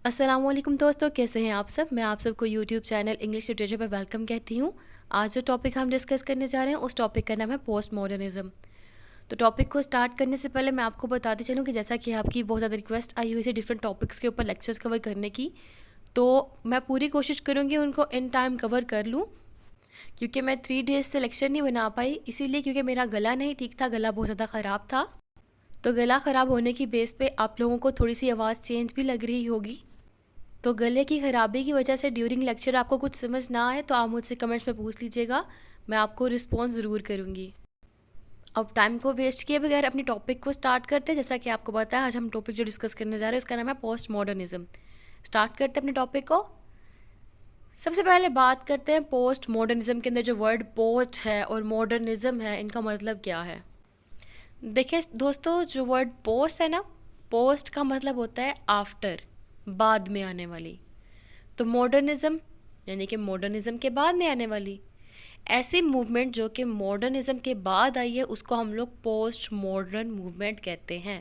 अस्सलामुअलैकुम दोस्तों, कैसे हैं आप सब। मैं आप सबको यूट्यूब चैनल इंग्लिश लिटरेचर पर वेलकम कहती हूँ। आज जो टॉपिक हम डिस्कस करने जा रहे हैं उस टॉपिक का नाम है पोस्ट मॉडर्निज्म। तो टॉपिक को स्टार्ट करने से पहले मैं आपको बताती चलूँ कि जैसा कि आपकी बहुत ज़्यादा रिक्वेस्ट आई हुई थी डिफरेंट टॉपिक्स के ऊपर लेक्चर्स कवर करने की, तो मैं पूरी कोशिश करूँगी उनको इन टाइम कवर कर लूँ। क्योंकि मैं 3 डेज से लेक्चर नहीं बना पाई, इसीलिए क्योंकि मेरा गला नहीं ठीक था, गला बहुत ज़्यादा ख़राब था। तो गला ख़राब होने की बेस पे आप लोगों को थोड़ी सी आवाज़ चेंज भी लग रही होगी। तो गले की ख़राबी की वजह से ड्यूरिंग लेक्चर आपको कुछ समझ ना आए तो आप मुझसे कमेंट्स में पूछ लीजिएगा, मैं आपको रिस्पॉन्स ज़रूर करूँगी। अब टाइम को वेस्ट किए बगैर अपनी टॉपिक को स्टार्ट करते हैं। जैसा कि आपको पता है आज हम टॉपिक जो डिस्कस करने जा रहे हैं उसका नाम है पोस्ट मॉडर्निज्म। स्टार्ट करते हैं अपने टॉपिक को। सबसे पहले बात करते हैं पोस्ट मॉडर्निज्म के अंदर जो वर्ड पोस्ट है और मॉडर्निज्म है, इनका मतलब क्या है। देखिए दोस्तों, जो वर्ड पोस्ट है ना, पोस्ट का मतलब होता है आफ्टर, बाद में आने वाली। तो मॉडर्निज्म यानी कि मॉडर्निज्म के बाद में आने वाली ऐसी मूवमेंट जो कि मॉडर्निज्म के बाद आई है उसको हम लोग पोस्ट मॉडर्न मूवमेंट कहते हैं।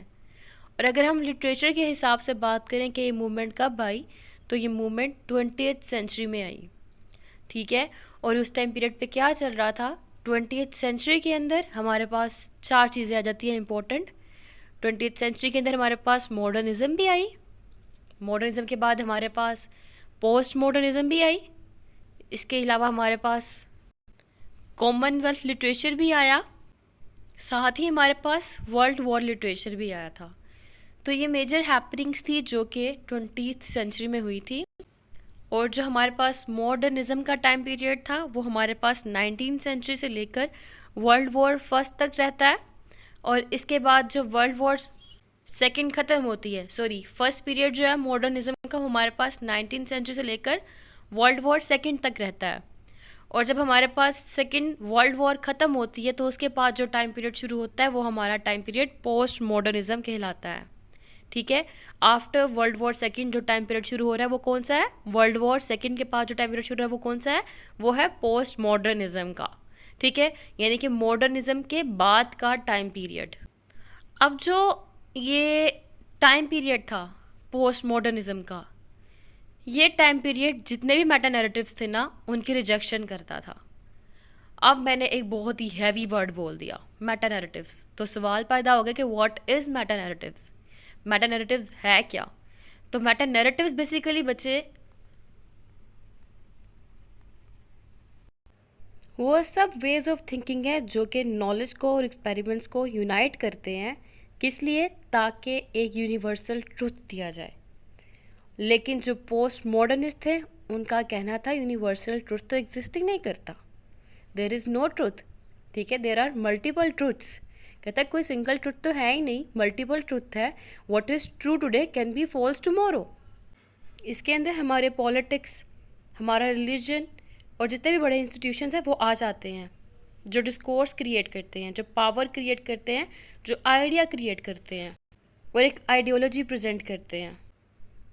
और अगर हम लिटरेचर के हिसाब से बात करें कि ये मूवमेंट कब आई, तो ये मूवमेंट 20th सेंचुरी में आई। ठीक है। और उस टाइम पीरियड पे क्या चल रहा था, 20th सेंचुरी के अंदर हमारे पास 4 चीज़ें आ जाती हैं इंपॉर्टेंट। 20th सेंचुरी के अंदर हमारे पास मॉडर्निज्म भी आई, मॉडर्निज्म के बाद हमारे पास पोस्ट मॉडर्निज्म भी आई, इसके अलावा हमारे पास कॉमनवेल्थ लिटरेचर भी आया, साथ ही हमारे पास वर्ल्ड वॉर लिटरेचर भी आया था। तो ये मेजर हैपनिंग्स थी जो कि 20th सेंचुरी में हुई थी। और जो हमारे पास मॉडर्निज्म का टाइम पीरियड था वो हमारे पास 19th सेंचुरी से लेकर वर्ल्ड वॉर फर्स्ट तक रहता है। और इसके बाद जो वर्ल्ड वॉर सेकंड ख़त्म होती है, सॉरी फर्स्ट पीरियड जो है मॉडर्निज्म का हमारे पास 19th सेंचुरी से लेकर वर्ल्ड वॉर सेकंड तक रहता है। और जब हमारे पास सेकंड वर्ल्ड वॉर ख़त्म होती है तो उसके बाद जो टाइम पीरियड शुरू होता है वो हमारा टाइम पीरियड पोस्ट मॉडर्निज्म कहलाता है। ठीक है। आफ्टर वर्ल्ड वॉर सेकंड जो टाइम पीरियड शुरू हो रहा है वो कौन सा है, वर्ल्ड वॉर सेकंड के बाद जो टाइम पीरियड शुरू हो रहा है वो कौन सा है, वो है पोस्ट मॉडर्निज्म का। ठीक है, यानी कि मॉडर्निज्म के बाद का टाइम पीरियड। अब जो ये टाइम पीरियड था पोस्ट मॉडर्निज्म का, ये टाइम पीरियड जितने भी मेटा नैरेटिव्स थे ना उनकी रिजेक्शन करता था। अब मैंने एक बहुत ही हैवी वर्ड बोल दिया, मेटा नैरेटिव्स। तो सवाल पैदा हो गया कि what is Meta narratives, Meta narratives है क्या। तो मेटा नैरेटिव्स बेसिकली बच्चे वो सब वेज ऑफ थिंकिंग है जो कि नॉलेज को और एक्सपेरिमेंट्स को यूनाइट करते हैं। किस लिए, ताकि एक यूनिवर्सल ट्रुथ दिया जाए। लेकिन जो पोस्ट मॉडर्निस्ट थे उनका कहना था यूनिवर्सल ट्रुथ तो एग्जिस्टिंग नहीं करता, देयर इज़ नो ट्रुथ। ठीक है, देयर आर मल्टीपल ट्रुथ्स। कहता है कोई सिंगल ट्रुथ तो है ही नहीं, मल्टीपल ट्रुथ है। What is true today can be false tomorrow. इसके अंदर हमारे पॉलिटिक्स, हमारा रिलीजन और जितने भी बड़े इंस्टीट्यूशंस हैं वो आ जाते हैं, जो डिस्कोर्स क्रिएट करते हैं, जो पावर क्रिएट करते हैं, जो आइडिया क्रिएट करते हैं और एक आइडियोलॉजी प्रेजेंट करते हैं।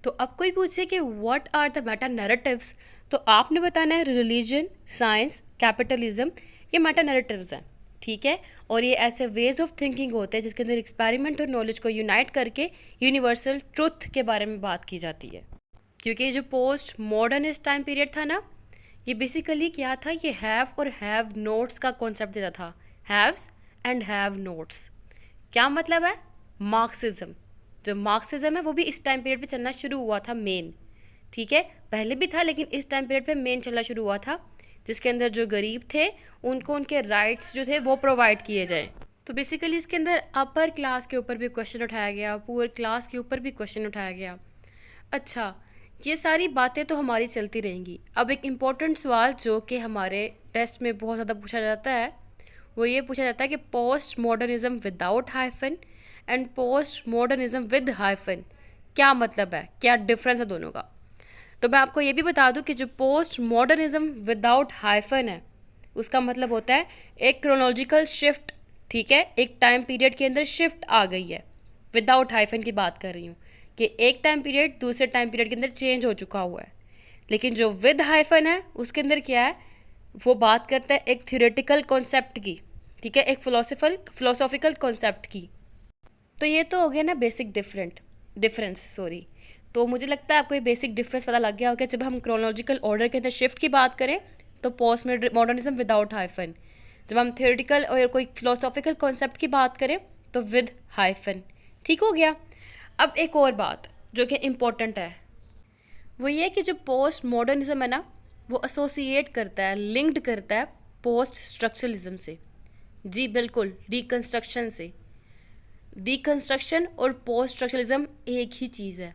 तो अब कोई पूछे कि what are the meta narratives, तो आपने बताना है रिलीजन, साइंस, कैपिटलिज्म, ये मेटा नैरेटिव्स हैं। ठीक है। और ये ऐसे वेज ऑफ थिंकिंग होते हैं जिसके अंदर एक्सपेरिमेंट और नॉलेज को यूनाइट करके यूनिवर्सल ट्रुथ के बारे में बात की जाती है। क्योंकि जो पोस्ट मॉडर्निस्ट टाइम पीरियड था ना, ये बेसिकली क्या था, ये हैव और हैव नोट्स का कॉन्सेप्ट देता था। हैव्स एंड हैव नोट्स क्या मतलब है, मार्क्सिज्म। जो मार्क्सिज्म है वो भी इस टाइम पीरियड पे चलना शुरू हुआ था मेन। ठीक है, पहले भी था लेकिन इस टाइम पीरियड पे मेन चलना शुरू हुआ था, जिसके अंदर जो गरीब थे उनको उनके राइट्स जो थे वो प्रोवाइड किए जाए। तो बेसिकली इसके अंदर अपर क्लास के ऊपर भी क्वेश्चन उठाया गया, पुअर क्लास के ऊपर भी क्वेश्चन उठाया गया। अच्छा, ये सारी बातें तो हमारी चलती रहेंगी। अब एक इम्पॉर्टेंट सवाल जो कि हमारे टेस्ट में बहुत ज़्यादा पूछा जाता है वो ये पूछा जाता है कि post modernism without hyphen and post modernism with hyphen क्या मतलब है, क्या डिफरेंस है दोनों का। तो मैं आपको ये भी बता दूं कि जो पोस्ट मॉडर्निज्म विदाउट हाइफन है उसका मतलब होता है एक क्रोनोलॉजिकल शिफ्ट। ठीक है, एक टाइम पीरियड के अंदर शिफ्ट आ गई है। विदाउट हाइफन की बात कर रही हूँ कि एक टाइम पीरियड दूसरे टाइम पीरियड के अंदर चेंज हो चुका हुआ है। लेकिन जो विद हाइफन है उसके अंदर क्या है, वो बात करता है एक थ्योरेटिकल कॉन्सेप्ट की। ठीक है, एक फिलोसॉफिकल कॉन्सेप्ट की। तो ये तो हो गया ना बेसिक डिफरेंस। सॉरी, तो मुझे लगता है आपको ये बेसिक डिफरेंस पता लग गया होगा। जब हम क्रोनोलॉजिकल ऑर्डर के अंदर शिफ्ट की बात करें तो पोस्ट मॉडर्निज्म विदाउट हाइफन, जब हम थियोरेटिकल और कोई फिलोसॉफिकल कॉन्सेप्ट की बात करें तो विद हाइफन। ठीक हो गया। अब एक और बात जो कि इम्पोर्टेंट है, वो ये कि जो पोस्ट मॉडर्निज्म है ना, वो एसोसिएट करता है, लिंक्ड करता है पोस्ट स्ट्रक्चरलिज्म से। जी बिल्कुल, डीकंस्ट्रक्शन से। डीकंस्ट्रक्शन और पोस्ट स्ट्रक्चरलिज्म एक ही चीज़ है।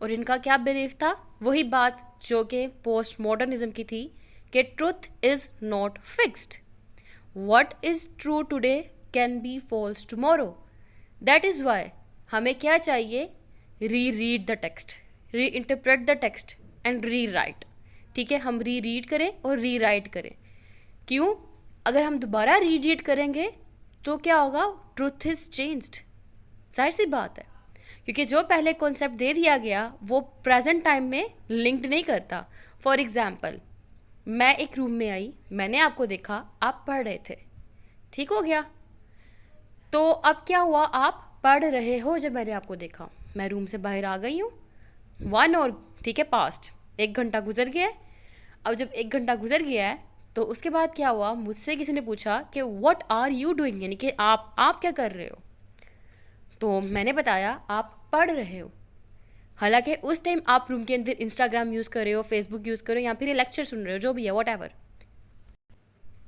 और इनका क्या बिलीफ था, वही बात जो कि पोस्ट मॉडर्निज्म की थी कि truth is not fixed. What is true today can be false tomorrow. That is why हमें क्या चाहिए, reread the text, reinterpret the text and rewrite. ठीक है, हम री रीड करें और री राइट करें। क्यों? अगर हम दोबारा री रीड करेंगे तो क्या होगा, ट्रुथ इज़ चेंज्ड। जाहिर सी बात है, क्योंकि जो पहले कॉन्सेप्ट दे दिया गया वो प्रेजेंट टाइम में लिंक्ड नहीं करता। फॉर एग्जाम्पल, मैं एक रूम में आई, मैंने आपको देखा, आप पढ़ रहे थे, ठीक हो गया। तो अब क्या हुआ, आप पढ़ रहे हो जब मैंने आपको देखा, मैं रूम से बाहर आ गई हूँ, 1 और ठीक है पास्ट, 1 घंटा गुजर गया है। अब जब 1 घंटा गुजर गया है तो उसके बाद क्या हुआ, मुझसे किसी ने पूछा कि व्हाट आर यू डूइंग, यानी कि आप क्या कर रहे हो। तो मैंने बताया आप पढ़ रहे हो। हालांकि उस टाइम आप रूम के अंदर इंस्टाग्राम यूज़ कर रहे हो, फेसबुक यूज़ कर रहे हो, या फिर ये लेक्चर सुन रहे हो, जो भी है वॉट एवर।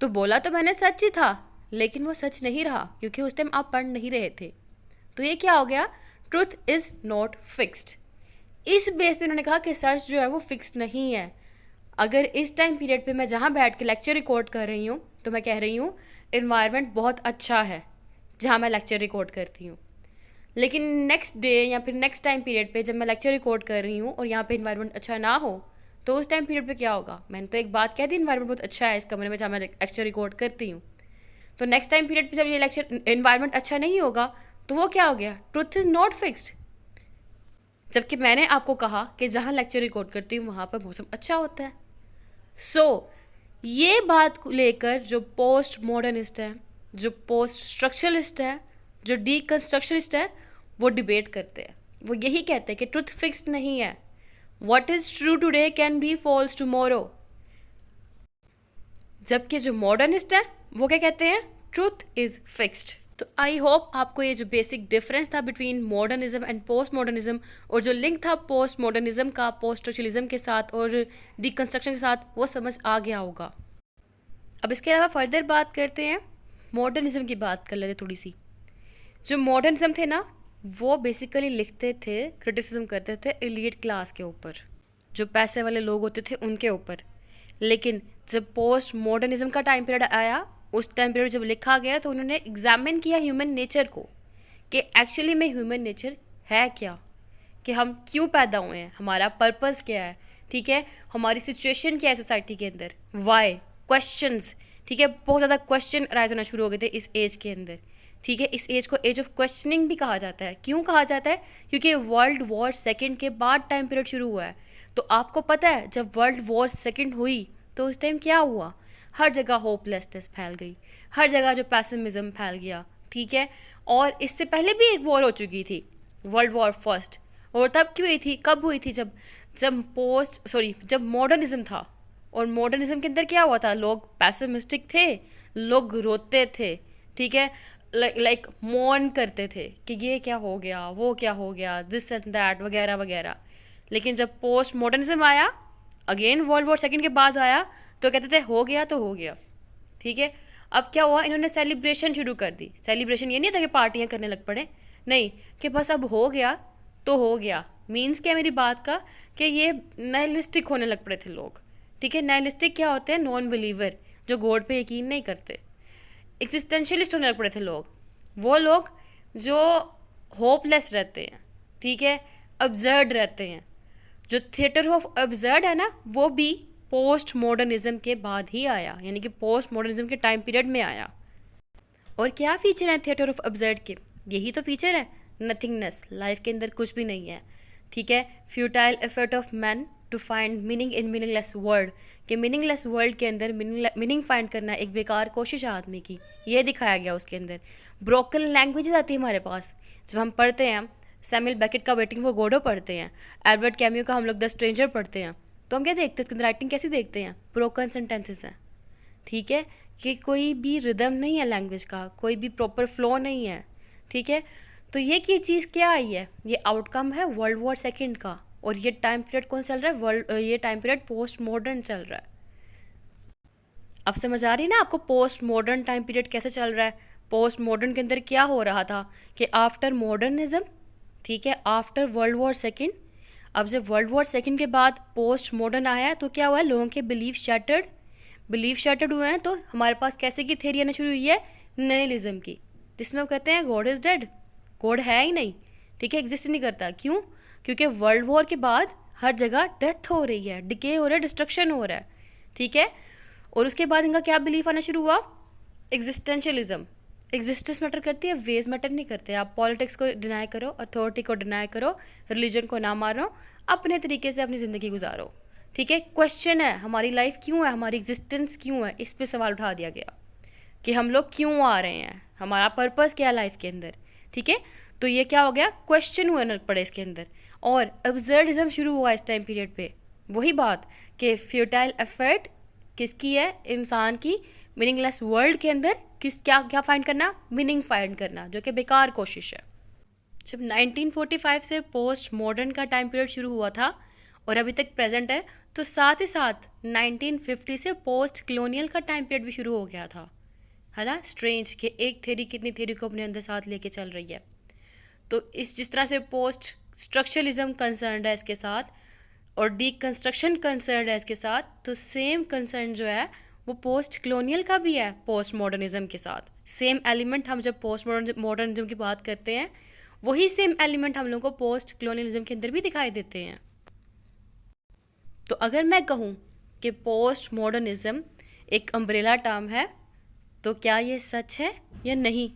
तो बोला तो मैंने सच ही था, लेकिन वो सच नहीं रहा क्योंकि उस टाइम आप पढ़ नहीं रहे थे। तो ये क्या हो गया, ट्रुथ इज़ नॉट फिक्स्ड। इस बेस पे उन्होंने कहा कि सच जो है वो फिक्स्ड नहीं है। अगर इस टाइम पीरियड पे मैं जहाँ बैठ के लेक्चर रिकॉर्ड कर रही हूँ तो मैं कह रही हूँ इन्वायरमेंट बहुत अच्छा है जहाँ मैं लेक्चर रिकॉर्ड करती हूँ, लेकिन नेक्स्ट डे या फिर नेक्स्ट टाइम पीरियड पे जब मैं लेक्चर रिकॉर्ड कर रही हूँ और यहाँ पे इन्वायरमेंट अच्छा ना हो, तो उस टाइम पीरियड पे क्या होगा, मैंने तो एक बात कह दी इन्वायरमेंट बहुत अच्छा है इस कमरे में जहाँ मैं लेक्चर रिकॉर्ड करती हूँ। तो नेक्स्ट टाइम पीरियड पे जब ये लेक्चर इन्वायरमेंट अच्छा नहीं होगा तो वो क्या हो गया, ट्रुथ इज़ नॉट फिक्स्ड। जबकि मैंने आपको कहा कि जहाँ लेक्चर रिकॉर्ड करती हूँ वहाँ पर मौसम अच्छा होता है। ये बात को लेकर जो पोस्ट मॉडर्निस्ट है, जो पोस्ट स्ट्रक्चरलिस्ट है, जो डीकंस्ट्रक्शनिस्ट है, वो डिबेट करते हैं। वो यही कहते हैं कि ट्रुथ फिक्स्ड नहीं है, what is true today can be false tomorrow. जबकि जो मॉडर्निस्ट है वो क्या कहते हैं, ट्रुथ इज़ फिक्स्ड। तो आई होप आपको ये जो बेसिक डिफरेंस था between modernism and post modernism, और जो लिंक था पोस्ट मॉडर्निज्म का पोस्ट स्ट्रक्चरलिज्म के साथ और डीकंस्ट्रक्शन के साथ, वो समझ आ गया होगा। अब इसके अलावा फर्दर बात करते हैं, मॉडर्निज्म की बात कर लेते थोड़ी सी। जो मॉडर्निज्म थे ना, वो बेसिकली लिखते थे, क्रिटिसिज्म करते थे एलीट क्लास के ऊपर, जो पैसे वाले लोग होते थे उनके ऊपर। लेकिन जब पोस्ट मॉडर्निज्म का टाइम पीरियड आया, उस टाइम पीरियड जब लिखा गया तो उन्होंने एग्जामिन किया ह्यूमन नेचर को कि एक्चुअली में ह्यूमन नेचर है क्या, कि हम क्यों पैदा हुए हैं, हमारा पर्पस क्या है, ठीक है, हमारी सिचुएशन क्या है सोसाइटी के अंदर, वाई क्वेश्चंस, ठीक है। बहुत ज़्यादा क्वेश्चन अराइज होना शुरू हो गए थे इस एज के अंदर, ठीक है। इस एज को एज ऑफ क्वेश्चनिंग भी कहा जाता है। क्यों कहा जाता है, क्योंकि वर्ल्ड वॉर सेकेंड के बाद टाइम पीरियड शुरू हुआ है। तो आपको पता है जब वर्ल्ड वॉर सेकेंड हुई तो उस टाइम क्या हुआ, हर जगह होपलेसनेस फैल गई, हर जगह जो पैसिमिज्म फैल गया, ठीक है। और इससे पहले भी एक वॉर हो चुकी थी, वर्ल्ड वॉर फर्स्ट, और तब क्यों हुई थी, कब हुई थी, जब मॉडर्निज्म था। और मॉडर्निज्म के अंदर क्या हुआ था, लोग पैसिमिस्टिक थे, लोग रोते थे, ठीक है, लाइक मॉर्न करते थे कि ये क्या हो गया, वो क्या हो गया, दिस एंड दैट वगैरह वगैरह। लेकिन जब पोस्ट मॉडर्निज्म आया, अगेन वर्ल्ड वॉर सेकेंड के बाद आया, तो कहते थे हो गया तो हो गया, ठीक है। अब क्या हुआ, इन्होंने सेलिब्रेशन शुरू कर दी। सेलिब्रेशन ये नहीं था कि पार्टियां करने लग पड़े, नहीं, कि बस अब हो गया तो हो गया। मीन्स क्या मेरी बात का, कि ये नाइलिस्टिक होने लग पड़े थे लोग, ठीक है। नाइलिस्टिक क्या होते हैं, नॉन बिलीवर, जो गॉड पे यकीन नहीं करते। एग्जिस्टेंशियलिस्ट होने लग पड़े थे लोग, वो लोग जो होपलेस रहते हैं, ठीक है, अब्जर्ड रहते हैं। जो थिएटर ऑफ अब्जर्ड है ना, वो भी पोस्ट मॉडर्निज्म के बाद ही आया, यानी कि पोस्ट मॉडर्निज्म के टाइम पीरियड में आया। और क्या फीचर है थिएटर ऑफ अब्जर्ड के, यही तो फीचर है, नथिंगनेस, लाइफ के अंदर कुछ भी नहीं है, ठीक है। Futile effort of man to find meaning in meaningless world, कि मीनिंगलेस वर्ल्ड के अंदर मीनिंग फाइंड करना एक बेकार कोशिश है आदमी की, ये दिखाया गया उसके अंदर। ब्रोकन लैंग्वेजेस आती है हमारे पास, जब हम पढ़ते हैं सैमुअल बेकेट का वेटिंग फॉर गोडो पढ़ते हैं, एल्बर्ट कैम्यू का हम लोग द स्ट्रेंजर पढ़ते हैं, तो हम क्या देखते हैं उसके अंदर राइटिंग कैसी देखते हैं, ब्रोकन सेंटेंसेस हैं, ठीक है, कि कोई भी रिदम नहीं है लैंग्वेज का, कोई भी प्रॉपर फ्लो नहीं है, ठीक है। तो ये की चीज़ क्या आई है, ये आउटकम है वर्ल्ड वॉर सेकेंड का, और ये टाइम पीरियड कौन चल रहा है, ये टाइम पीरियड पोस्ट मॉडर्न चल रहा है। अब समझ आ रही है ना आपको पोस्ट मॉडर्न टाइम पीरियड कैसे चल रहा है। पोस्ट मॉडर्न के अंदर क्या हो रहा था कि आफ्टर मॉडर्निज्म, ठीक है, आफ्टर वर्ल्ड वॉर सेकेंड, अब जब वर्ल्ड वॉर सेकेंड के बाद पोस्ट मॉडर्न आया है तो क्या हुआ है, लोगों के बिलीफ शैटर्ड हुए हैं। तो हमारे पास कैसे की थेरी आना शुरू हुई है, निहिलिज्म की, जिसमें वो कहते हैं गॉड इज़ डेड, गॉड है ही नहीं, ठीक है, एग्जिस्ट नहीं करता। क्यों? क्योंकि वर्ल्ड वॉर के बाद हर जगह डेथ हो रही है, डिके हो रहा है, डिस्ट्रक्शन हो रहा है, ठीक है। और उसके बाद इनका क्या बिलीफ आना शुरू हुआ, एग्जिस्टेंशियलिज्म। एग्जिस्टेंस मैटर करती है, वेज मैटर नहीं करते। आप पॉलिटिक्स को डिनाई करो, अथॉरिटी को डिनाई करो, रिलीजन को ना मारो, अपने तरीके से अपनी ज़िंदगी गुजारो, ठीक है। क्वेश्चन है हमारी लाइफ क्यों है, हमारी एग्जिस्टेंस क्यों है, इस पे सवाल उठा दिया गया कि हम लोग क्यों आ रहे हैं, हमारा पर्पस क्या है लाइफ के अंदर, ठीक है। तो ये क्या हो गया, क्वेश्चन हुए पड़े इसके अंदर, और अब्सर्डिज्म शुरू हुआ इस टाइम पीरियड पे। वही बात कि फ्यूटाइल एफर्ट किसकी है, इंसान की, मीनिंगलेस वर्ल्ड के अंदर किस क्या क्या फाइंड करना, मीनिंग फाइंड करना, जो कि बेकार कोशिश है। जब 1945 से पोस्ट मॉडर्न का टाइम पीरियड शुरू हुआ था और अभी तक प्रेजेंट है, तो साथ ही साथ 1950 से पोस्ट कलोनियल का टाइम पीरियड भी शुरू हो गया था, है ना। स्ट्रेंज कि एक थेरी कितनी थेरी को अपने अंदर साथ लेके चल रही है। तो जिस तरह से पोस्ट स्ट्रक्चरलिज्म कंसर्न है इसके साथ, और डीकंस्ट्रक्शन कंसर्न है इसके साथ, तो सेम कंसर्न जो है वो पोस्ट कलोनियल का भी है पोस्ट मॉडर्निज्म के साथ। सेम एलिमेंट हम जब पोस्ट मॉडर्निज्म की बात करते हैं, वही सेम एलिमेंट हम लोग को पोस्ट कलोनियलिज्म के अंदर भी दिखाई देते हैं। तो अगर मैं कहूँ कि पोस्ट मॉडर्निज्म एक अम्ब्रेला टर्म है, तो क्या ये सच है या नहीं?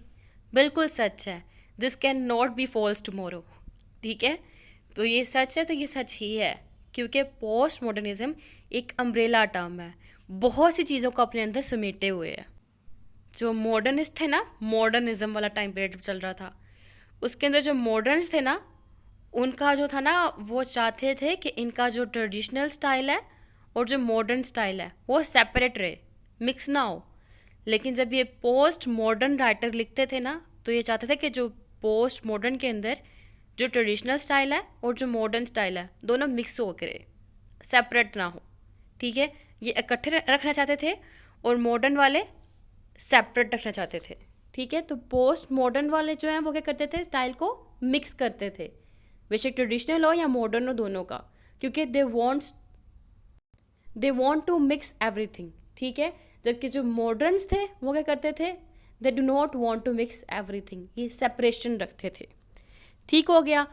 बिल्कुल सच है। This can not be false tomorrow, ठीक है। तो ये सच है, तो ये सच ही है, क्योंकि पोस्ट मॉडर्निज्म एक अम्ब्रेला टर्म है, बहुत सी चीज़ों को अपने अंदर समेटे हुए है। जो मॉडर्निस्ट थे ना, मॉडर्निज्म वाला टाइम पीरियड चल रहा था, उसके अंदर जो मॉडर्न्स थे ना, उनका जो था ना, वो चाहते थे कि इनका जो ट्रेडिशनल स्टाइल है और जो मॉडर्न स्टाइल है वो सेपरेट रहे, मिक्स ना हो। लेकिन जब ये पोस्ट मॉडर्न राइटर लिखते थे ना, तो ये चाहते थे कि जो पोस्ट मॉडर्न के अंदर जो ट्रेडिशनल स्टाइल है और जो मॉडर्न स्टाइल है दोनों मिक्स हो करे, सेपरेट ना हो, ठीक है। ये इकट्ठे रखना चाहते थे और मॉडर्न वाले सेपरेट रखना चाहते थे, ठीक है। तो पोस्ट मॉडर्न वाले जो हैं वो क्या करते थे, स्टाइल को मिक्स करते थे, बेशक ट्रेडिशनल हो या मॉडर्न हो, दोनों का, क्योंकि they want to mix everything, ठीक है। जबकि जो मॉडर्न्स थे वो क्या करते थे, they do not want to mix everything, ये सेपरेशन रखते थे, ठीक हो गया।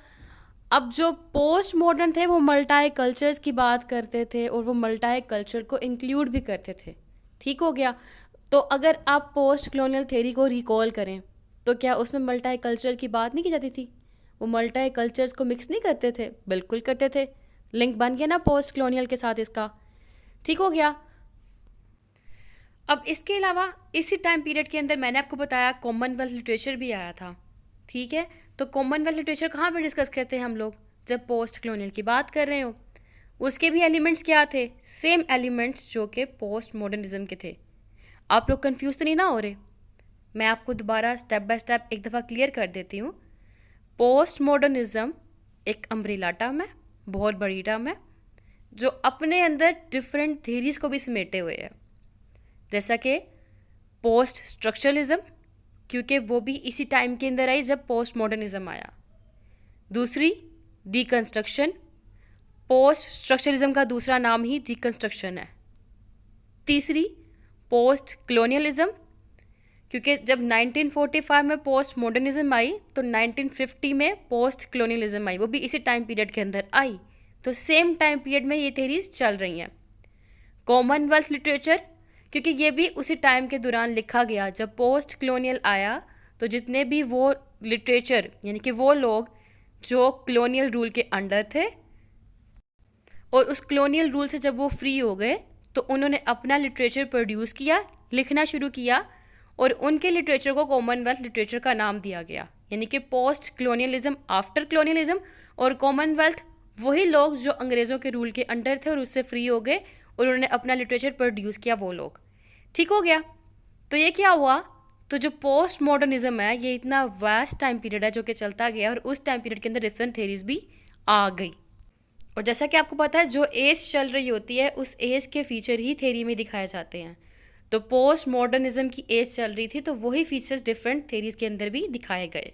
अब जो पोस्ट मॉडर्न थे वो मल्टाई कल्चर्स की बात करते थे और वो मल्टाई कल्चर को इंक्लूड भी करते थे, ठीक हो गया। तो अगर आप पोस्ट कलोनियल थ्योरी को रिकॉल करें, तो क्या उसमें मल्टाई कल्चर की बात नहीं की जाती थी? वो मल्टाई कल्चर्स को मिक्स नहीं करते थे? बिल्कुल करते थे। लिंक बन गया ना पोस्ट कलोनियल के साथ इसका, ठीक हो गया। अब इसके अलावा इसी टाइम पीरियड के अंदर मैंने आपको बताया कॉमनवेल्थ लिटरेचर भी आया था, ठीक है। तो कॉमनवेल्थ लिटरेचर कहाँ पर डिस्कस करते हैं हम लोग, जब पोस्ट कलोनियल की बात कर रहे हो। उसके भी एलिमेंट्स क्या थे, सेम एलिमेंट्स जो कि पोस्ट मॉडर्निज्म के थे। आप लोग कंफ्यूज तो नहीं ना हो रहे? मैं आपको दोबारा स्टेप बाय स्टेप एक दफ़ा क्लियर कर देती हूँ। पोस्ट मॉडर्निज्म एक अम्ब्रेला टर्म है, बहुत बड़ी टर्म है, जो अपने अंदर डिफरेंट थीरीज़ को भी समेटे हुए है, जैसा कि पोस्ट स्ट्रक्चरलिज्म, क्योंकि वो भी इसी टाइम के अंदर आई जब पोस्ट मॉडर्निज्म आया। दूसरी डीकंस्ट्रक्शन, पोस्ट स्ट्रक्चरलिज्म का दूसरा नाम ही डीकंस्ट्रक्शन है। तीसरी पोस्ट कलोनियलिज्म, क्योंकि जब 1945 में पोस्ट मॉडर्निज्म आई तो 1950 में पोस्ट कलोनियलिज्म आई, वो भी इसी टाइम पीरियड के अंदर आई, तो सेम टाइम पीरियड में ये थेरीज चल रही हैं। कॉमनवेल्थ लिटरेचर, क्योंकि ये भी उसी टाइम के दौरान लिखा गया जब पोस्ट कलोनियल आया, तो जितने भी वो लिटरेचर यानी कि वो लोग जो कलोनियल रूल के अंडर थे और उस कलोनियल रूल से जब वो फ्री हो गए, तो उन्होंने अपना लिटरेचर प्रोड्यूस किया, लिखना शुरू किया, और उनके लिटरेचर को कॉमनवेल्थ लिटरेचर का नाम दिया गया, यानी कि पोस्ट कलोनियलिज्म, आफ्टर कलोनियलिज्म, और कॉमनवेल्थ वही लोग जो अंग्रेज़ों के रूल के अंडर थे और उससे फ्री हो गए और उन्होंने अपना लिटरेचर प्रोड्यूस किया, वो लोग। ठीक हो गया। तो ये क्या हुआ, तो जो पोस्ट मॉडर्निज्म है ये इतना वास्ट टाइम पीरियड है जो कि चलता गया और उस टाइम पीरियड के अंदर डिफरेंट थेरीज भी आ गई। और जैसा कि आपको पता है जो एज चल रही होती है उस एज के फीचर ही थेरी में दिखाए जाते हैं। तो पोस्ट मॉडर्निज्म की एज चल रही थी तो वही फीचर्स डिफरेंट थेरीज के अंदर भी दिखाए गए।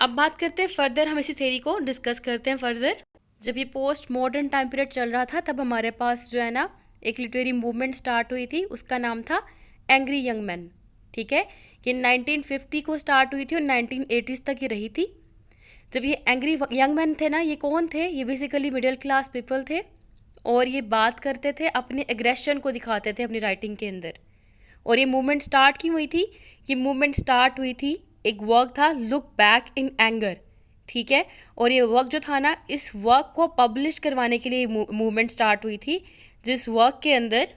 अब बात करते हैं फर्दर, हम इसी थेरी को डिस्कस करते हैं फर्दर। जब ये पोस्ट मॉडर्न टाइम पीरियड चल रहा था तब हमारे पास जो है ना एक लिटरेरी मूवमेंट स्टार्ट हुई थी, उसका नाम था एंग्री यंग मैन। ठीक है, ये 1950 को स्टार्ट हुई थी और 1980s तक ये रही थी। जब ये एंग्री यंग मैन थे ना, ये कौन थे, ये बेसिकली मिडिल क्लास पीपल थे और ये बात करते थे, अपने एग्रेशन को दिखाते थे अपनी राइटिंग के अंदर। और ये मूवमेंट स्टार्ट क्यों हुई थी, ये मूवमेंट स्टार्ट हुई थी, एक वर्क था लुक बैक इन एंगर। ठीक है, और ये वर्क जो था ना, इस वर्क को पब्लिश करवाने के लिए मूवमेंट स्टार्ट हुई थी, जिस वर्क के अंदर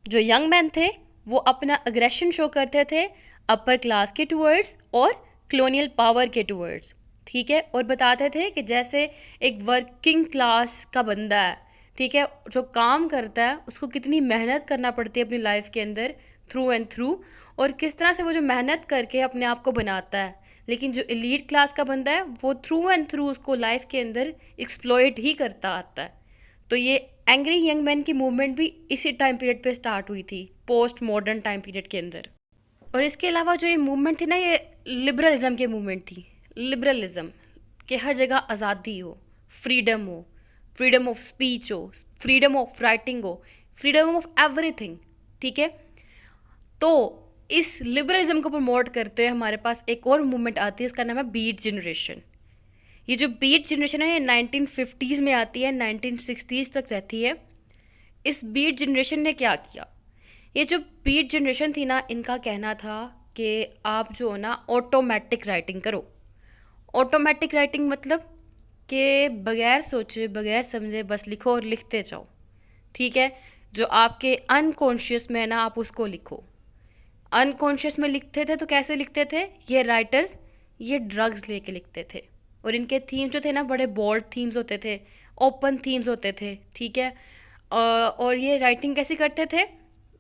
जो यंग मैन थे वो अपना अग्रेशन शो करते थे अपर क्लास के टूवर्ड्स और कलोनियल पावर के टूवर्ड्स। ठीक है, और बताते थे कि जैसे एक वर्किंग क्लास का बंदा है, ठीक है, जो काम करता है उसको कितनी मेहनत करना पड़ती है अपनी लाइफ के अंदर थ्रू एंड थ्रू, और किस तरह से वो जो मेहनत करके अपने आप को बनाता है। लेकिन जो एलीट क्लास का बंदा है वो थ्रू एंड थ्रू उसको लाइफ के अंदर एक्सप्लॉइट ही करता आता है। तो ये एंग्री यंग मैन की मूवमेंट भी इसी टाइम पीरियड पे स्टार्ट हुई थी, पोस्ट मॉडर्न टाइम पीरियड के अंदर। और इसके अलावा जो ये मूवमेंट थी ना, ये लिबरलिज्म की मूवमेंट थी। लिबरलिज्म कि हर जगह आज़ादी हो, फ्रीडम ऑफ स्पीच हो, फ्रीडम ऑफ राइटिंग हो, फ्रीडम ऑफ एवरीथिंग। ठीक है, तो इस लिबरलिज्म को प्रमोट करते हुए हमारे पास एक और मूवमेंट आती है, उसका नाम है बीट जनरेशन। ये जो बीट जनरेशन है ये 1950s में आती है, 1960s तक रहती है। इस बीट जनरेशन ने क्या किया, ये जो बीट जनरेशन थी ना, इनका कहना था कि आप जो है ना ऑटोमेटिक राइटिंग करो। ऑटोमेटिक राइटिंग मतलब कि बगैर सोचे बगैर समझे बस लिखो और लिखते जाओ। ठीक है, जो आपके अनकॉन्शियस में है ना आप उसको लिखो। अनकॉन्शियस में लिखते थे तो कैसे लिखते थे ये राइटर्स, ये ड्रग्स लेके लिखते थे और इनके थीम्स जो थे ना बड़े बोल्ड थीम्स होते थे, ओपन थीम्स होते थे। ठीक है, और ये राइटिंग कैसे करते थे,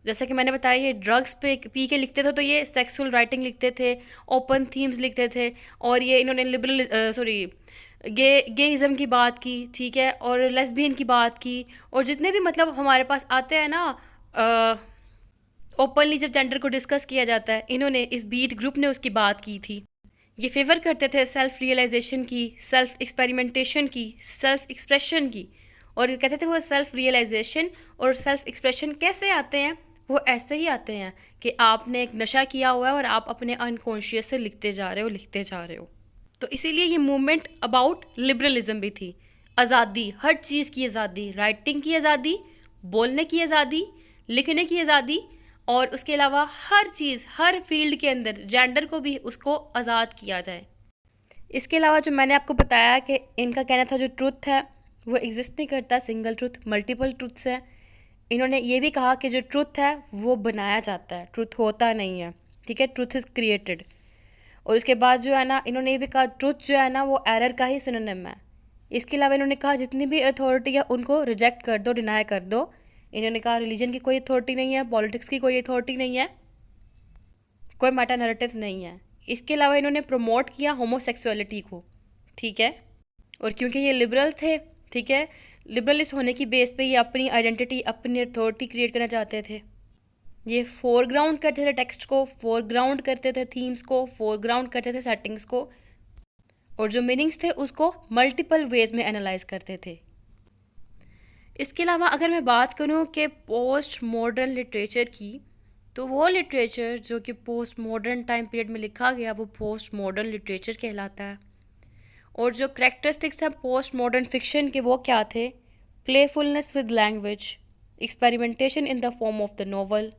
जैसा कि मैंने बताया ये ड्रग्स पे पी के लिखते थे तो ये सेक्सुअल राइटिंग लिखते थे, ओपन थीम्स लिखते थे, और ये इन्होंने गेइज़म की बात की। ठीक है, और लेस्बियन की बात की, और जितने भी मतलब हमारे पास आते हैं ना ओपनली जब जेंडर को डिस्कस किया जाता है, इन्होंने इस बीट ग्रुप ने उसकी बात की थी। ये फेवर करते थे सेल्फ रियलाइजेशन की, सेल्फ एक्सपेरिमेंटेशन की, सेल्फ एक्सप्रेशन की, और कहते थे वो सेल्फ रियलाइजेशन और सेल्फ एक्सप्रेशन कैसे आते हैं, वो ऐसे ही आते हैं कि आपने एक नशा किया हुआ है और आप अपने अनकॉन्शियस से लिखते जा रहे हो। तो इसीलिए ये मूवमेंट अबाउट लिबरलिज्म भी थी। आज़ादी, हर चीज़ की आज़ादी, राइटिंग की आज़ादी, बोलने की आज़ादी, लिखने की आज़ादी, और उसके अलावा हर चीज़, हर फील्ड के अंदर जेंडर को भी उसको आज़ाद किया जाए। इसके अलावा जो मैंने आपको बताया कि इनका कहना था जो ट्रुथ है वो एग्जिस्ट नहीं करता, सिंगल ट्रुथ, मल्टीपल ट्रुथ्स हैं। इन्होंने ये भी कहा कि जो ट्रुथ है वो बनाया जाता है, ट्रुथ होता नहीं है। ठीक है, ट्रुथ इज़ क्रिएटेड। और उसके बाद जो है ना इन्होंने ये भी कहा ट्रुथ जो है ना वो एरर का ही सिनोनिम है। इसके अलावा इन्होंने कहा जितनी भी अथॉरिटी है उनको रिजेक्ट कर दो, डिनाई कर दो। इन्होंने कहा रिलीजन की कोई अथॉरिटी नहीं है, पॉलिटिक्स की कोई अथॉरिटी नहीं है, कोई मेटा नैरेटिव्स नहीं है। इसके अलावा इन्होंने प्रमोट किया होमोसेक्सुअलिटी को। ठीक है, और क्योंकि ये लिबरल थे, ठीक है, लिबरलिस्ट होने की बेस पे ये अपनी आइडेंटिटी, अपनी अथॉरिटी क्रिएट करना चाहते थे। ये फोरग्राउंड करते थे टेक्स्ट को, फोरग्राउंड करते थे थीम्स को, फोरग्राउंड करते थे सेटिंग्स को, और जो मीनिंग्स थे उसको मल्टीपल वेज में एनालाइज करते थे। इसके अलावा अगर मैं बात करूँ कि पोस्ट मॉडर्न लिटरेचर की, तो वो लिटरेचर जो कि पोस्ट मॉडर्न टाइम पीरियड में लिखा गया वो पोस्ट मॉडर्न लिटरेचर कहलाता है। और जो करेक्टरिस्टिक्स हैं पोस्ट मॉडर्न फिक्शन के वो क्या थे, playfulness with language, experimentation in the form of the novel,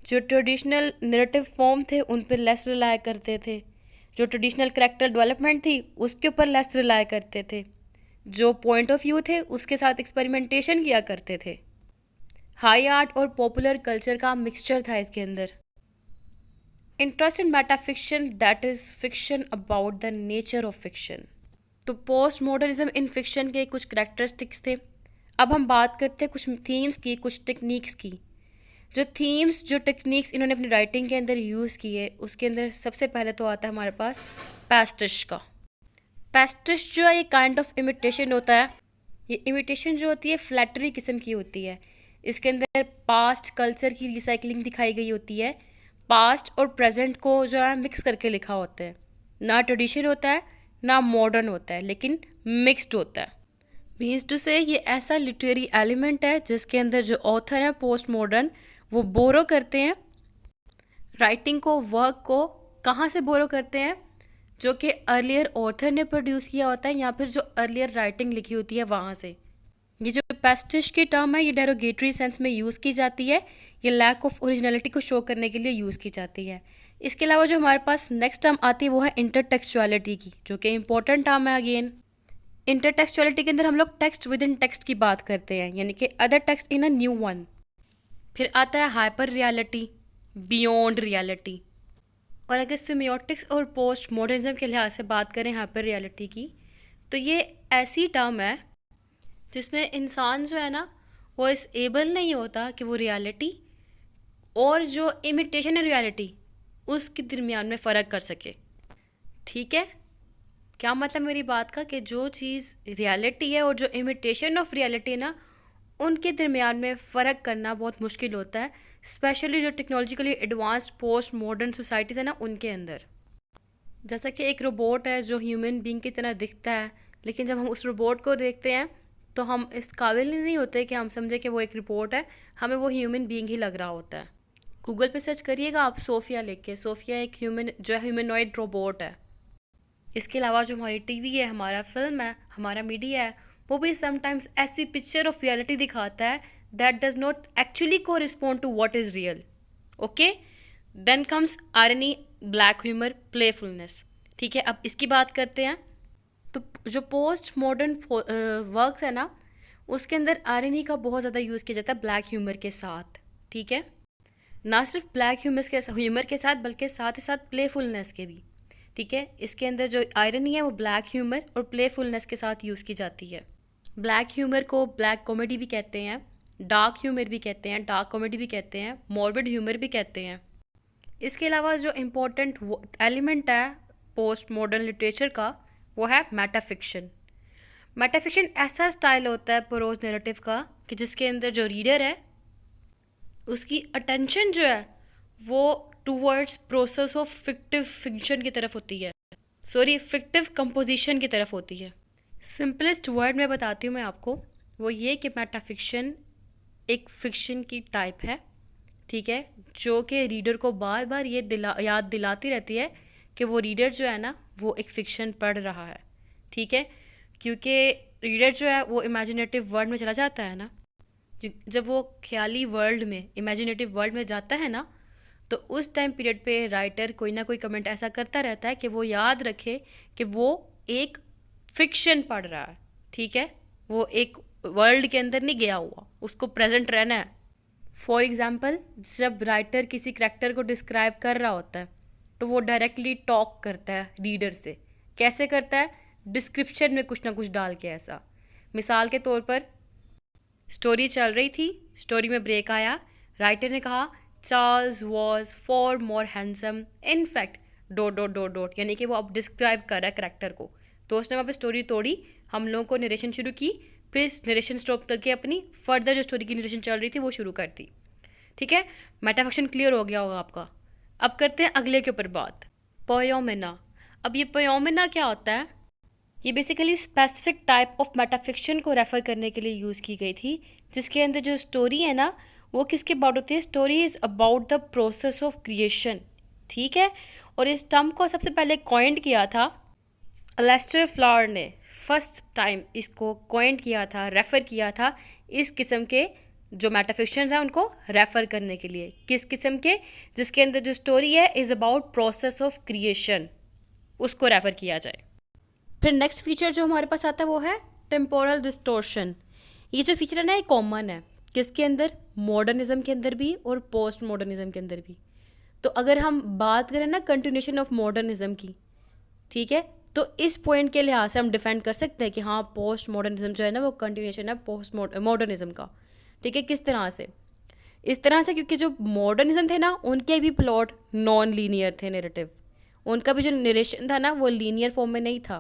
जो ट्रेडिशनल नैरेटिव फॉर्म थे उन पर लेस रिलाय करते थे, जो ट्रेडिशनल करेक्टर डेवलपमेंट थी उसके ऊपर लेस रिलाय करते थे, जो पॉइंट ऑफ व्यू थे उसके साथ एक्सपेरिमेंटेशन किया करते थे। हाई आर्ट और पॉपुलर कल्चर का मिक्सचर था इसके अंदर। Interest in metafiction that is fiction about the nature of fiction. तो पोस्ट मॉडर्निज्म इन फिक्शन के कुछ करेक्टरिस्टिक्स थे। अब हम बात करते हैं कुछ थीम्स की, कुछ टेक्निक्स की। जो थीम्स, जो टेक्निक्स इन्होंने अपनी राइटिंग के अंदर यूज़ किए, उसके अंदर सबसे पहले तो आता है हमारे पास पैस्टिश का। पैस्टिश जो है ये काइंड ऑफ इमिटेशन होता है। ये इमिटेशन जो होती है फ्लैटरी किस्म की होती है। इसके अंदर पास्ट कल्चर की रिसाइकलिंग दिखाई गई होती है। पास्ट और प्रेजेंट को जो है मिक्स करके लिखा होता है। ना ट्रेडिशन होता है ना मॉडर्न होता है, लेकिन मिक्स्ड होता है। मीन्स टू से ये ऐसा लिटरेरी एलिमेंट है जिसके अंदर जो ऑथर है पोस्ट मॉडर्न, वो बोरो करते हैं राइटिंग को, वर्क को। कहाँ से बोरो करते हैं? जो कि अर्लियर ऑथर ने प्रोड्यूस किया होता है या फिर जो अर्लियर राइटिंग लिखी होती है वहाँ से। ये जो पैस्टिश की टर्म है ये डेरोगेटरी सेंस में यूज़ की जाती है। ये लैक ऑफ ओरिजिनलिटी को शो करने के लिए यूज़ की जाती है। इसके अलावा जो हमारे पास नेक्स्ट टर्म आती है वो है इंटरटेक्सचुअलिटी की, जो कि इंपॉर्टेंट टर्म है अगेन। इंटरटेक्सचुअलिटी के अंदर हम लोग टेक्स्ट विद इन टेक्स्ट की बात करते हैं, यानी कि other text in a new one. फिर आता है हाइपर रियलिटी, बियॉन्ड रियलिटी। और अगर सिमियोटिक्स और पोस्ट मॉडर्निज्म के लिहाज से बात करें हाइपर रियलिटी की, तो ये ऐसी टर्म है जिसमें इंसान जो है ना वो इस एबल नहीं होता कि वो रियलिटी और जो इमिटेशन है रियलिटी उसके दरमियान में फ़र्क कर सके। ठीक है, क्या मतलब मेरी बात का कि जो चीज़ रियलिटी है और जो इमिटेशन ऑफ रियलिटी है ना, उनके दरमियान में फ़र्क करना बहुत मुश्किल होता है, स्पेशली जो technologically advanced post modern societies है ना उनके अंदर। जैसा कि एक रोबोट है जो ह्यूमन बीइंग की तरह दिखता है, लेकिन जब हम उस रोबोट को देखते हैं तो हम इस काबिल ही नहीं होते कि हम समझे कि वो एक रोबोट है, हमें वो ह्यूमन बीइंग ही लग रहा होता है। गूगल पे सर्च करिएगा आप सोफिया लिख के, सोफिया एक ह्यूमनॉइड रोबोट है। इसके अलावा जो हमारी टीवी है, हमारा फिल्म है, हमारा मीडिया है, वो भी समटाइम्स ऐसी पिक्चर ऑफ रियलिटी दिखाता है that does not actually correspond to what is real. Okay, then comes irony, black humour, playfulness. ठीक है, अब इसकी बात करते हैं। तो जो पोस्ट मॉडर्न वर्क्स है ना उसके अंदर आयरनी का बहुत ज़्यादा यूज़ किया जाता है ब्लैक ह्यूमर के साथ। ठीक है, ना सिर्फ ब्लैक ह्यूमर के साथ बल्कि साथ ही साथ प्लेफुलनेस के भी। ठीक है, इसके अंदर जो आयरनी है वो ब्लैक ह्यूमर और प्लेफुलनेस के साथ यूज़ की जाती है। ब्लैक ह्यूमर को ब्लैक कॉमेडी भी कहते हैं, डार्क ह्यूमर भी कहते हैं, डार्क कॉमेडी भी कहते हैं, मॉर्बिड ह्यूमर भी कहते हैं। इसके अलावा जो इम्पोर्टेंट एलिमेंट है पोस्ट मॉडर्न लिटरेचर का वो है मेटाफिक्शन। मेटाफिक्शन ऐसा स्टाइल होता है प्रोज नैरेटिव का कि जिसके अंदर जो रीडर है उसकी अटेंशन जो है वो टूवर्ड्स प्रोसेस ऑफ फिक्टिव फिक्शन की तरफ होती है, फिक्टिव कंपोजिशन की तरफ होती है। सिंपलेस्ट वर्ड में बताती हूँ मैं आपको, वो ये कि मेटाफिक्शन एक फिक्शन की टाइप है। ठीक है, जो कि रीडर को बार बार ये याद दिलाती रहती है कि वो रीडर जो है ना वो एक फ़िक्शन पढ़ रहा है। ठीक है, क्योंकि रीडर जो है वो इमेजिनेटिव वर्ल्ड में चला जाता है ना, जब वो ख्याली वर्ल्ड में, इमेजिनेटिव वर्ल्ड में जाता है ना, तो उस टाइम पीरियड पे राइटर कोई ना कोई कमेंट ऐसा करता रहता है कि वो याद रखे कि वो एक फ़िक्शन पढ़ रहा है। ठीक है, वो एक वर्ल्ड के अंदर नहीं गया हुआ, उसको प्रेजेंट रहना है। फॉर एग्ज़ाम्पल, जब राइटर किसी करैक्टर को डिस्क्राइब कर रहा होता है तो वो डायरेक्टली टॉक करता है रीडर से। कैसे करता है? डिस्क्रिप्शन में कुछ ना कुछ डाल के ऐसा। मिसाल के तौर पर स्टोरी चल रही थी, स्टोरी में ब्रेक आया, राइटर ने कहा Charles was for more handsome in fact dot dot dot dot, यानी कि वो अब डिस्क्राइब कर रहा है करैक्टर को। तो उसने वहाँ पे स्टोरी तोड़ी, हम लोगों को नरेशन शुरू की, फिर नरेशन स्टॉप करके अपनी फर्दर जो स्टोरी की नरेशन चल रही थी वो शुरू कर दी। ठीक है, मेटाफिक्शन क्लियर हो गया होगा आपका। अब करते हैं अगले के ऊपर बात, पोयोमिना। अब ये पोयोमिना क्या होता है? ये basically specific type of metafiction को रेफ़र करने के लिए यूज़ की गई थी, जिसके अंदर जो स्टोरी है ना वो किसके अबाउट होती है? Story is about the process of creation. ठीक है, और इस टर्म को सबसे पहले कॉइंड किया था अलेस्टर फ्लावर ने, फर्स्ट टाइम इसको कॉइंड किया था, रेफ़र किया था इस किस्म के जो मेटाफिक्शंस हैं उनको रेफ़र करने के लिए। किस किस्म के? जिसके अंदर जो स्टोरी है is about process of creation, उसको रेफ़र किया जाए। फिर नेक्स्ट फीचर जो हमारे पास आता है वो है टेम्पोरल डिस्टोर्शन। ये जो फीचर है ना ये कॉमन है, किसके अंदर? मॉडर्निज्म के अंदर भी और पोस्ट मॉडर्निज्म के अंदर भी। तो अगर हम बात करें ना कंटिन्यूशन ऑफ मॉडर्निज्म की, ठीक है, तो इस पॉइंट के लिहाज से हम डिफाइन कर सकते हैं कि हाँ पोस्ट मॉडर्निज्म जो है ना वो कंटिन्यूशन है पोस्ट मॉडर्निज्म का। ठीक है, किस तरह से? इस तरह से क्योंकि जो मॉडर्निज्म थे ना उनके भी प्लॉट नॉन लीनियर थे, नैरेटिव उनका भी जो नरेशन था ना वो लीनियर फॉर्म में नहीं था,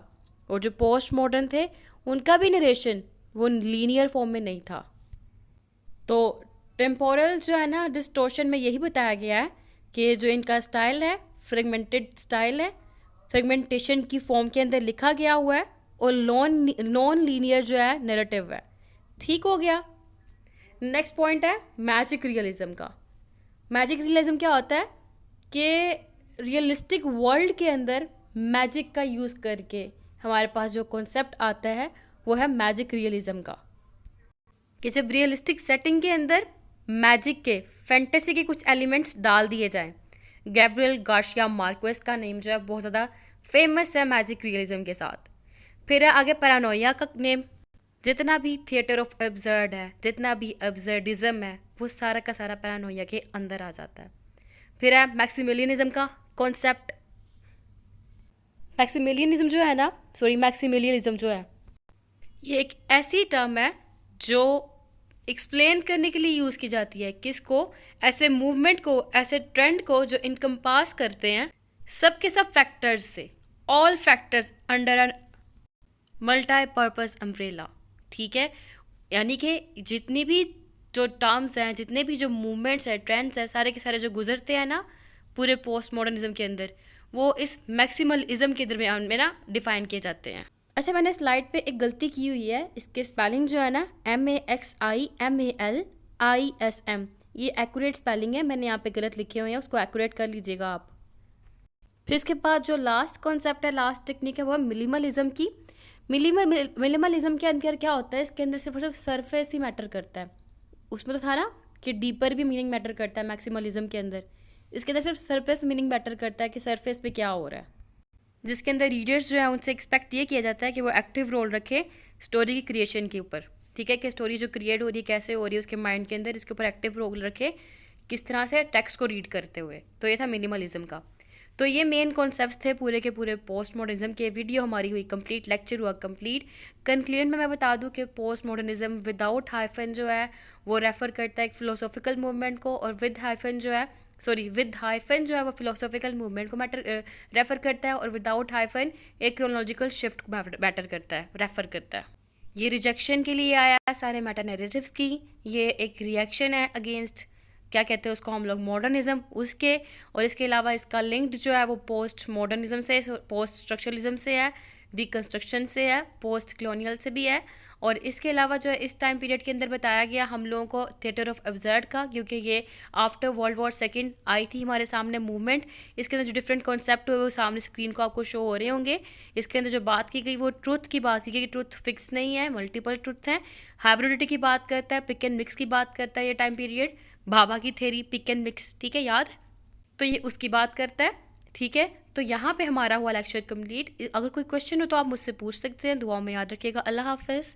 और जो पोस्ट मॉडर्न थे उनका भी नरेशन वो लीनियर फॉर्म में नहीं था। तो टेम्पोरल जो है ना डिस्टोर्शन में यही बताया गया है कि जो इनका स्टाइल है फ्रेगमेंटेड स्टाइल है, फ्रेगमेंटेशन की फॉर्म के अंदर लिखा गया हुआ है, और नॉन लीनियर जो है नैरेटिव है। ठीक हो गया। नेक्स्ट पॉइंट है मैजिक रियलिज्म का। मैजिक रियलिज्म क्या होता है कि रियलिस्टिक वर्ल्ड के अंदर मैजिक का यूज़ करके हमारे पास जो कॉन्सेप्ट आता है वो है मैजिक रियलिज्म का, कि जब रियलिस्टिक सेटिंग के अंदर मैजिक के फैंटेसी के कुछ एलिमेंट्स डाल दिए जाएं। गैब्रियल गार्सिया मार्क्वेस का नेम जो है बहुत ज़्यादा फेमस है मैजिक रियलिज्म के साथ। फिर है आगे पैरानोइया का नेम। जितना भी थिएटर ऑफ एब्सर्ड है, जितना भी एब्सर्डिज्म है, वो सारा का सारा पैरानोइया के अंदर आ जाता है। फिर है मैक्सिमिलियनिज्म का कॉन्सेप्ट। मैक्सिमिलियनिज्म जो है ना, मैक्सिमिलियनिज्म जो है ये एक ऐसी टर्म है जो एक्सप्लेन करने के लिए यूज़ की जाती है किसको? ऐसे मूवमेंट को, ऐसे ट्रेंड को जो इनकम्पास करते हैं सब के सब फैक्टर्स से, all factors under an multipurpose umbrella. ठीक है, यानी कि जितनी भी जो टर्म्स हैं, जितने भी जो मूवमेंट्स हैं, ट्रेंड्स हैं, सारे के सारे जो गुजरते हैं ना पूरे पोस्ट मॉडर्निज्म के अंदर, वो इस मैक्सिमलिज्म के दरमियान में ना डिफाइन किए जाते हैं। अच्छा, मैंने स्लाइड पे एक गलती की हुई है, इसके स्पेलिंग जो है ना MAXIMALISM, ये एक्यूरेट स्पेलिंग है, मैंने यहाँ पे गलत लिखे हुए हैं, उसको एक्यूरेट कर लीजिएगा आप। फिर इसके बाद जो लास्ट कॉन्सेप्ट है, लास्ट टेक्निक है, वो है मिनिमलिज्म की। मिनिमलिज्म के अंदर क्या होता है, इसके अंदर सिर्फ और सिर्फ सरफेस ही मैटर करता है। उसमें तो था ना कि डीपर भी मीनिंग मैटर करता है मैक्सिमलिज्म के अंदर, इसके अंदर सिर्फ सरफेस मीनिंग मैटर करता है कि सरफेस पे क्या हो रहा है, जिसके अंदर रीडर्स जो है उनसे एक्सपेक्ट ये किया जाता है कि वो एक्टिव रोल रखे स्टोरी की क्रिएशन के ऊपर। ठीक है, कि स्टोरी जो क्रिएट हो रही है कैसे हो रही है उसके माइंड के अंदर, इसके ऊपर एक्टिव रोल रखे किस तरह से टेक्स्ट को रीड करते हुए। तो ये था मिनिमलिज्म का। तो ये मेन कॉन्सेप्ट्स थे पूरे के पूरे पोस्ट मॉडर्निज्म के। वीडियो हमारी हुई कंप्लीट, लेक्चर हुआ कंप्लीट। कंक्लूजन में मैं बता दूं कि पोस्ट मॉडर्निज्म विदाउट हाइफन जो है वो रेफर करता है एक फिलोसॉफिकल मूवमेंट को, और विद हाइफन जो है वो फिलोसॉफिकल मूवमेंट को रेफर करता है, और विदाउट हाइफन एक क्रोनोलॉजिकल शिफ्ट को मैटर करता है, रेफर करता है। ये रिजेक्शन के लिए आया है सारे मेटा नैरेटिव्स की, ये एक रिएक्शन है अगेंस्ट क्या कहते हैं उसको हम लोग मॉडर्निज्म उसके, और इसके अलावा इसका लिंक्ड जो है वो पोस्ट मॉडर्निज्म से, पोस्ट स्ट्रक्चरलिज्म से है, डिकन्स्ट्रक्शन से है, पोस्ट कॉलोनियल से भी है। और इसके अलावा जो है इस टाइम पीरियड के अंदर बताया गया हम लोगों को थिएटर ऑफ एब्सर्ड का, क्योंकि ये after world war second I थी हमारे सामने मूवमेंट। इसके अंदर जो डिफरेंट कॉन्सेप्ट हुए वो सामने स्क्रीन को आपको शो हो रहे होंगे। इसके अंदर जो बात की गई वो ट्रुथ की बात की गई, ट्रुथ फिक्स नहीं है, मल्टीपल ट्रुथ हैं। हाइब्रिडिटी की बात करता है, पिक एंड मिक्स की बात करता है ये टाइम पीरियड, भाभा की थेरी पिक एंड मिक्स, ठीक है याद, तो ये उसकी बात करता है। ठीक है, तो यहाँ पे हमारा हुआ लेक्चर कंप्लीट। अगर कोई क्वेश्चन हो तो आप मुझसे पूछ सकते हैं। दुआ में याद रखिएगा। अल्लाह हाफिज़।